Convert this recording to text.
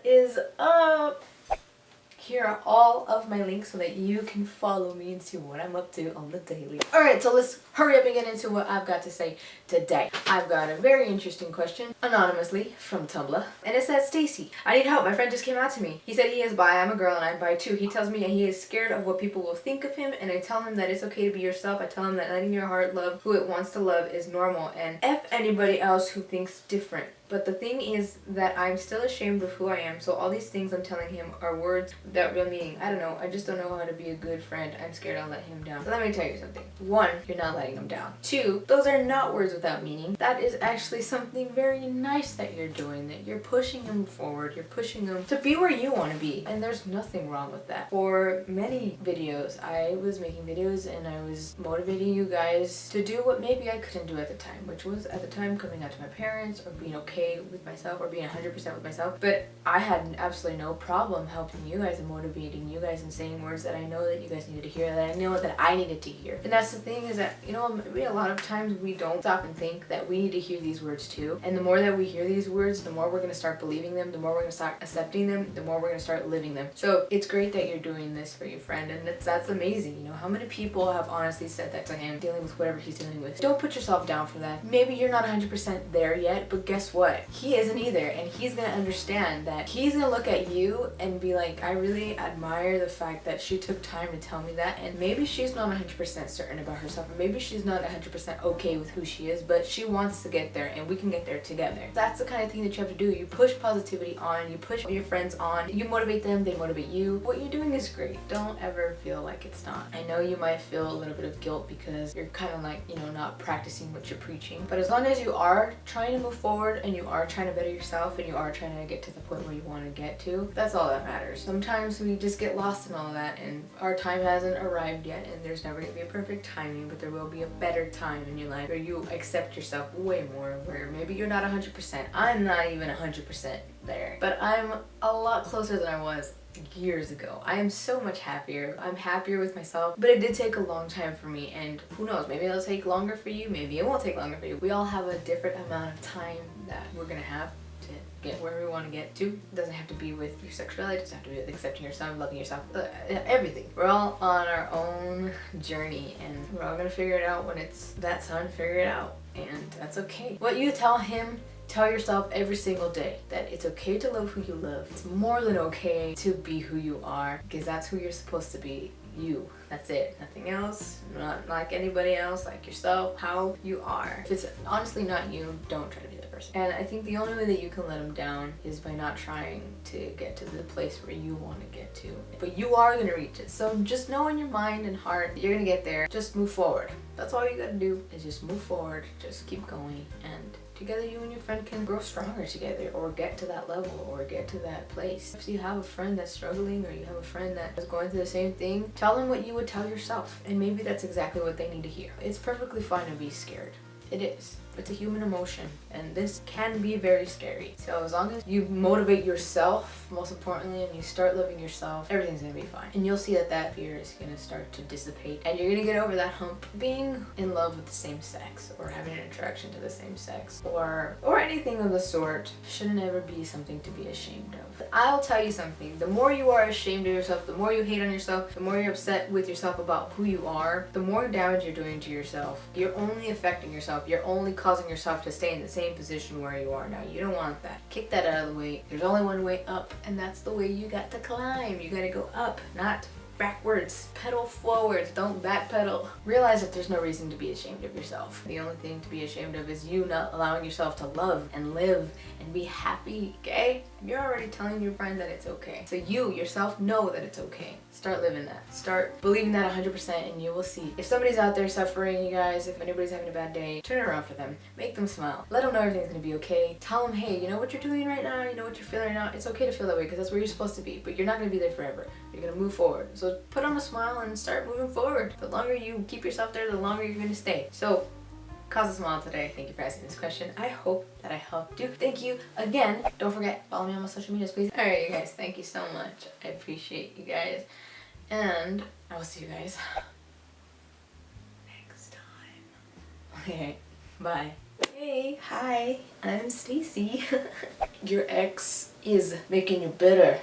is up? Here are all of my links so that you can follow me and see what I'm up to on the daily. Alright, so let's hurry up and get into what I've got to say today. I've got a very interesting question, anonymously, from Tumblr. And it says, Stacy, I need help. My friend just came out to me. He said he is bi, I'm a girl, and I'm bi too. He tells me that he is scared of what people will think of him, and I tell him that it's okay to be yourself. I tell him that letting your heart love who it wants to love is normal, and F anybody else who thinks different. But the thing is that I'm still ashamed of who I am, so all these things I'm telling him are words without real meaning. I don't know, I just don't know how to be a good friend. I'm scared I'll let him down. So let me tell you something. 1, you're not letting him down. 2, those are not words without meaning. That is actually something very nice that you're doing, that you're pushing him forward, you're pushing him to be where you want to be. And there's nothing wrong with that. For many videos, I was making videos and I was motivating you guys to do what maybe I couldn't do at the time, which was at the time coming out to my parents or being okay with myself or being 100% with myself. But I had absolutely no problem helping you guys and motivating you guys and saying words that I know that you guys needed to hear, that I know that I needed to hear. And that's the thing, is that, you know, maybe a lot of times we don't stop and think that we need to hear these words too. And the more that we hear these words, the more we're going to start believing them, the more we're going to start accepting them, the more we're going to start living them. So it's great that you're doing this for your friend, and that's amazing. You know, how many people have honestly said that to him, dealing with whatever he's dealing with? Don't put yourself down for that. Maybe you're not 100% there yet, but guess what? He isn't either, and he's gonna understand that. He's gonna look at you and be like, I really admire the fact that she took time to tell me that, and maybe she's not 100% certain about herself, or maybe she's not 100% okay with who she is, but she wants to get there, and we can get there together. That's the kind of thing that you have to do. You push positivity on, you push your friends on, you motivate them, they motivate you. What you're doing is great. Don't ever feel like it's not. I know you might feel a little bit of guilt because you're kind of like, you know, not practicing what you're preaching, but as long as you are trying to move forward and you are trying to better yourself and you are trying to get to the point where you want to get to, that's all that matters. Sometimes we just get lost in all that, and our time hasn't arrived yet, and there's never going to be a perfect timing, but there will be a better time in your life where you accept yourself way more, where maybe you're not 100%. I'm not even 100% there, but I'm a lot closer than I was years ago. I am so much happier. I'm happier with myself, but it did take a long time for me, and who knows, maybe it'll take longer for you, maybe it won't take longer for you. We all have a different amount of time that we're gonna have to get where we want to get to. It doesn't have to be with your sexuality, it doesn't have to be with accepting yourself, loving yourself, everything. We're all on our own journey, and we're all gonna figure it out when it's that time to figure it out, and that's okay. What you tell him, tell yourself every single day, that it's okay to love who you love. It's more than okay to be who you are, because that's who you're supposed to be. You. That's it. Nothing else. Not like anybody else, like yourself, how you are. If it's honestly not you, don't try to be that person. And I think the only way that you can let them down is by not trying to get to the place where you want to get to. But you are going to reach it. So just know in your mind and heart that you're going to get there. Just move forward. That's all you got to do, is just move forward. Just keep going, and together you and your friend can grow stronger together, or get to that level, or get to that place. If you have a friend that's struggling, or you have a friend that is going through the same thing, tell them what you would tell yourself, and maybe that's exactly what they need to hear. It's perfectly fine to be scared. It is. It's a human emotion, and this can be very scary. So as long as you motivate yourself, most importantly, and you start loving yourself, everything's gonna be fine. And you'll see that that fear is gonna start to dissipate, and you're gonna get over that hump. Being in love with the same sex, or having an attraction to the same sex, or anything of the sort, shouldn't ever be something to be ashamed of. But I'll tell you something, the more you are ashamed of yourself, the more you hate on yourself, the more you're upset with yourself about who you are, the more damage you're doing to yourself. You're only affecting yourself. You're only causing yourself to stay in the same position where you are now. You don't want that. Kick that out of the way. There's only one way up, and that's the way you got to climb. You gotta go up, not backwards. Pedal forward, don't backpedal. Realize that there's no reason to be ashamed of yourself. The only thing to be ashamed of is you not allowing yourself to love and live and be happy, okay? You're already telling your friend that it's okay. So you yourself know that it's okay. Start living that. Start believing that 100%, and you will see. If somebody's out there suffering, you guys, if anybody's having a bad day, turn it around for them. Make them smile. Let them know everything's gonna be okay. Tell them, hey, you know what you're doing right now? You know what you're feeling right now? It's okay to feel that way, because that's where you're supposed to be, but you're not gonna be there forever. You're gonna move forward. So put on a smile and start moving forward. The longer you keep yourself there, the longer you're gonna stay. So cause a smile today. Thank you for asking this question. I hope that I helped you. Thank you again. Don't forget, follow me on my social medias, please. Alright, you guys, thank you so much. I appreciate you guys. And I will see you guys next time. Okay, bye. Hey, hi, I'm Stacy. Your ex is making you bitter.